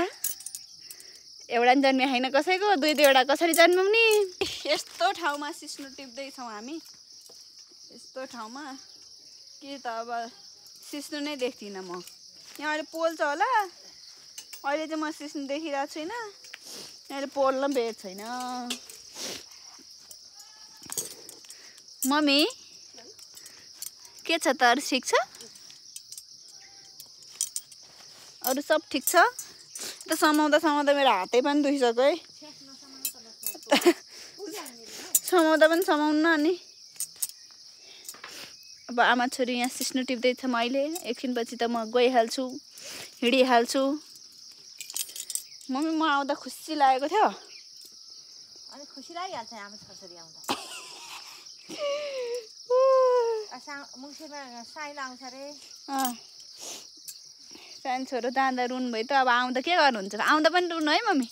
एउटा नि जन्मिया छैन कसैको 2-2वटा कसरी जन्मौँ नि यस्तो ठाउँमा सिस्नु टिप्दैछौँ हामी यस्तो ठाउँमा के त अब सिस्नु नै देख्दिनँ म यहाँ अहिले पोल छ होला अहिले चाहिँ म सिस्नु देखिरहेको छुइनँ अहिले पोल र बेड छैन मम्मी के छ त अरू ठिक छ अरू सब ठिक छ त समाउँदा समाउँदा मेरो हातै पनि दुखिसक्यो है समाउँदा पनि समाउनु न अनि अब आमा छोरी यहाँ सिस्नु टिप्दैछ म अहिले एकछिनपछि त म गइहाल्छु हिँडिहाल्छु मम्मी म आउँदा खुसी लागेको थियो अनि खुसी लागिहाल्छ हाम्रो छोरी आउँदा मुङ्सिरमा साइला आउँछ रे सानो छोरो जाँदा रुनु भयो त अब आउँदा के गर्नुहुन्छ आउँदा पनि रुनु है मम्मी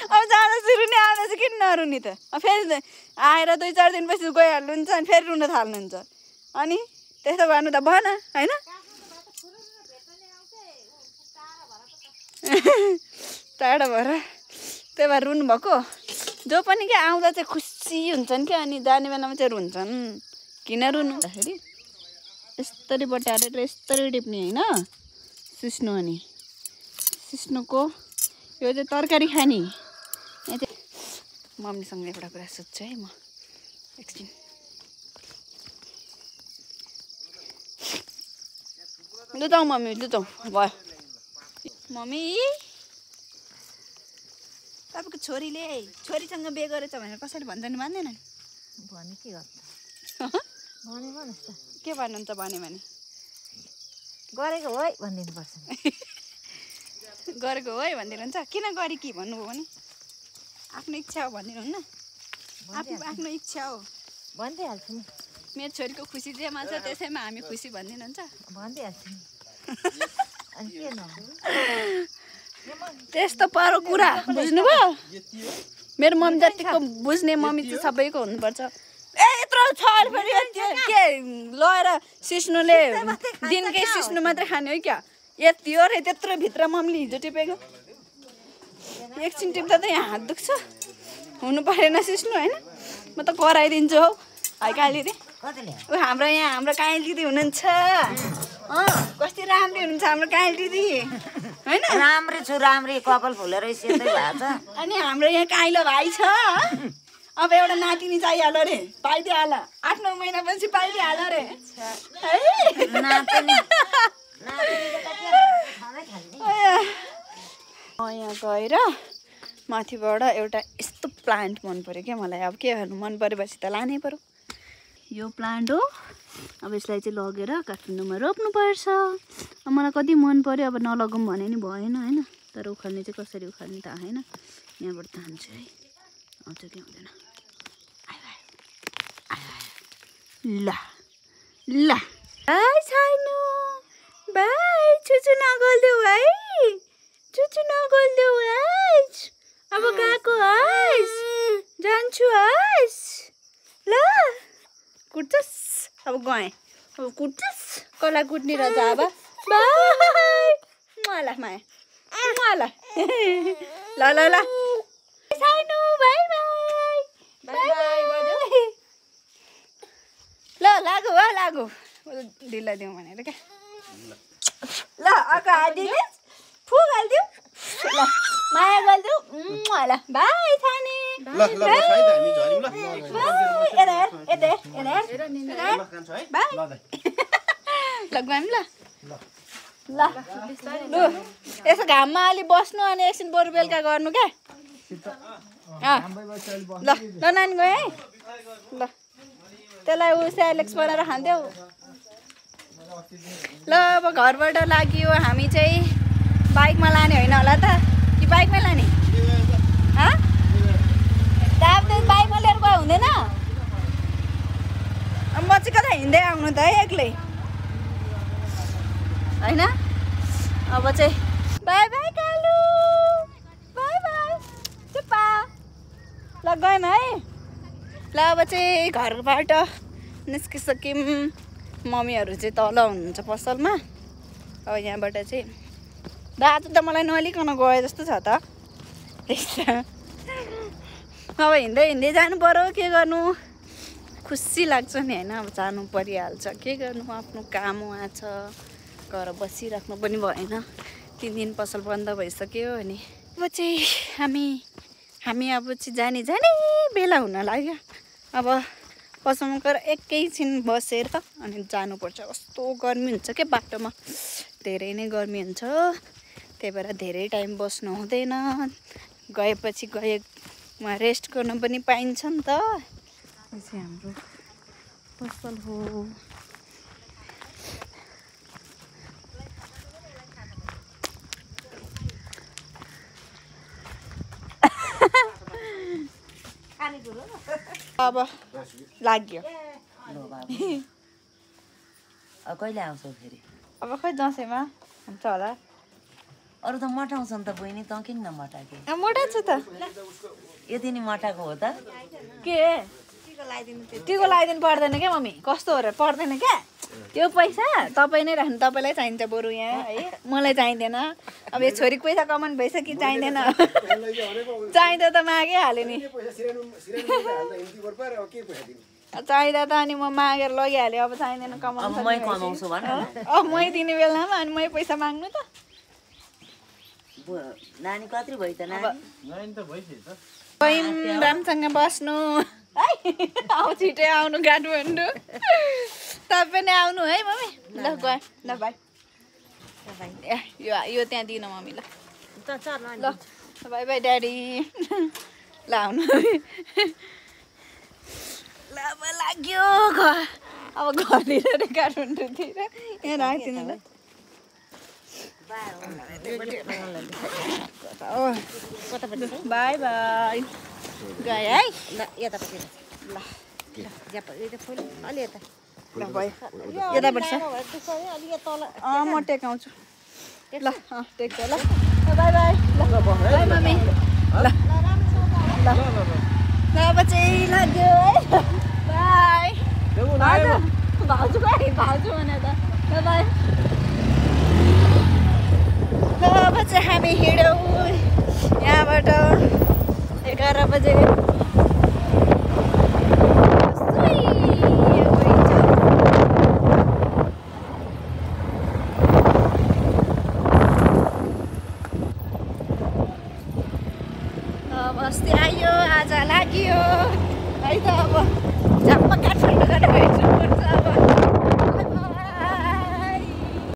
अब जाँदा चाहिँ रुने आउँदा चाहिँ किन नरुने त फेरि आएर 2-4 दिनपछि गइहाल्नुहुन्छ अनि फेरि रुन थाल्नुहुन्छ अनि त्यस्तो गर्नु त भएन होइन टाढा भएर त्यही भएर रुनु भएको जो पनि क्या आउँदा चाहिँ खुसी हुन्छन् क्या अनि जाने बेलामा चाहिँ रुन्छन् किन रुनु भन्दाखेरि यस्तरी बटारेर यस्तरी टिप्ने होइन सिस्नो अनि सिस्नोको यो चाहिँ तरकारी खाने मम्मीसँग एउटा कुरा सोध्छु है म एकछिन लु जाउँ मम्मी लु जाउँ भयो मम्मी तपाईँको छोरीले छोरीसँग बिहे गरेछ भनेर कसैले भन्छ नि मान्दैन नि भने के गर्छ के भन्नुहुन्छ भने गरेको हो है भनिदिनुपर्छ गरेको हो है भनिदिनुहुन्छ किन गरे कि भन्नुभयो भने आफ्नो इच्छा हो भनिदिनुहुन्न आफ्नो इच्छा हो भनिदिइहाल्छु नि मेरो छोरीको खुसी जेमा छ त्यसैमा हामी खुसी भनिदिनुहुन्छ भनिदिइहाल्छु नि अनि के न त्यस्तो परो कुरा बुझ्नुभयो मेरो मम्मी जतिको बुझ्ने मम्मी चाहिँ सबैको हुनुपर्छ ए यत्रो छ फेरि के लगेर सिस्नुले दिनकै सिस्नु मात्रै खाने हो क्या यति हो रे त्यत्रो भित्र मम्मीले हिजो टिपेको एकछिन टिप्दा त यहाँ हात दुख्छ हुनु परेन सिस्नु होइन म त कराइदिन्छु हौ है काली दिदी ऊ हाम्रो यहाँ हाम्रो काइली दिदी हुनुहुन्छ कति राम्री हुनुहुन्छ हाम्रो काइली दिदी होइन राम्रै छु राम्री कपाल फुलेर सेतै भएको छ अनि हाम्रो यहाँ काइलो भाइ छ अब एउटा नातिनी चाहिहाल्यो रे पाइदिइहाल 8-9 महिनापछि पाइदिइहाल रे यहाँ गएर माथिबाट एउटा यस्तो प्लान्ट मन पर्यो क्या मलाई अब के गर्नु मन परेपछि त लानै पर्यो यो प्लान्ट हो अब यसलाई चाहिँ लगेर काठमाडौँमा रोप्नुपर्छ मलाई कति मन पर्यो अब नलगाउँ भने नि भएन होइन तर उखाल्ने चाहिँ कसरी उखाल्ने त आएन यहाँबाट तान्छु है आउँछ कि आउँदैन ल ल सानो बाई चुचु नगल्देऊ है चुचु नगल्देऊ है अब गएको हस् जान्छु हस् ल कुट्छस् अब गएँ अब कुट्छस् कसलाई कुट्ने रहेछ अब बाई मलाई माया मलाई ल ल ल सानो बाई बाई बाई बाई ल लागु हो लागु ढिला दिउँ भनेर क्या ल अर्को हालिदिनु फुल हालिदिउँ ल माया गरिदिउँ ल बाई थानी बाई ल गयौँ ल ल लु यसो घाममा अलि बस्नु अनि एकछिन बरु बेलुका गर्नु क्या ल ल नानी गयो है ल त्यसलाई ऊ स्यालेक्स बनाएर खान्थ्यौ ल अब घरबाट लाग्यो हामी चाहिँ बाइकमा लाने होइन होला त कि बाइकमै लाने बाइकमा लिएर गयो हुँदैन म चाहिँ कता हिँड्दै आउनु त है एक्लै होइन अब चाहिँ bye bye Kalu bye bye चुप्पा ल गयौँ है ल अब चाहिँ घरबाट निस्किसक्यौँ मम्मीहरू चाहिँ तल हुनुहुन्छ पसलमा अब यहाँबाट चाहिँ दाजु त मलाई नलिकन गयो जस्तो छ त अब हिँड्दै हिँड्दै जानु पर्यो के गर्नु खुसी लाग्छ नि होइन अब जानु परिहाल्छ के गर्नु आफ्नो काम उहाँ छ घर बसिराख्नु पनि भएन 3 दिन पसल बन्द भइसक्यो अनि अब चाहिँ हामी अब चाहिँ जाने बेला हुन लाग्यो अब पसलमा गएर एकैछिन बसेर अनि जानुपर्छ कस्तो गर्मी हुन्छ क्या बाटोमा धेरै नै गर्मी हुन्छ त्यही भएर धेरै टाइम बस्नु हुँदैन गएपछि गएमा रेस्ट गर्न पनि पाइन्छ नि त यो चाहिँ हाम्रो पसल हो अब लाग्यो कहिले आउँछौ फेरि अब खै दसैँमा हुन्छ होला अरू त मटाउँछन् त बहिनी तँ किन नमटाके मोटा छु त यति नि मटाएको हो त के टिको लगाइदिनु पर्दैन क्या मम्मी कस्तो हो र पर्दैन क्या त्यो पैसा तपाईँ नै राख्नु तपाईँलाई चाहिन्छ बरु यहाँ है मलाई चाहिँदैन अब यो छोरीको पैसा कमाउनु भएछ कि चाहिँदैन चाहिँदा त मागिहाल्यो नि चाहिँदा त अनि म मागेर लगिहालेँ अब चाहिँदैन कमाउनु अब मै दिने बेलामा अनि मै पैसा माग्नु त नानी कति भयो त नानी रामसँग बस्नु आऊ छिटै आउनु काठमाडौँ तपाईँ नै आउनु है मम्मी ल गए ल भाइ ए यो त्यहाँ दिनु मम्मी ल ल बाई बाई ड्याडी ल आउनु ल अब लाग्यो घर अब घरतिर काठमाडौँतिर यहाँ राखिदिनु ल बाई बाई गए है ल यतापट्टि ल अलि यता ल भयो यतापट्टि छ म टेकाउँछु ल टेक्छ ल बाई बाई ल बाई मम्मी ल ल अब चाहिँ लाग्यो है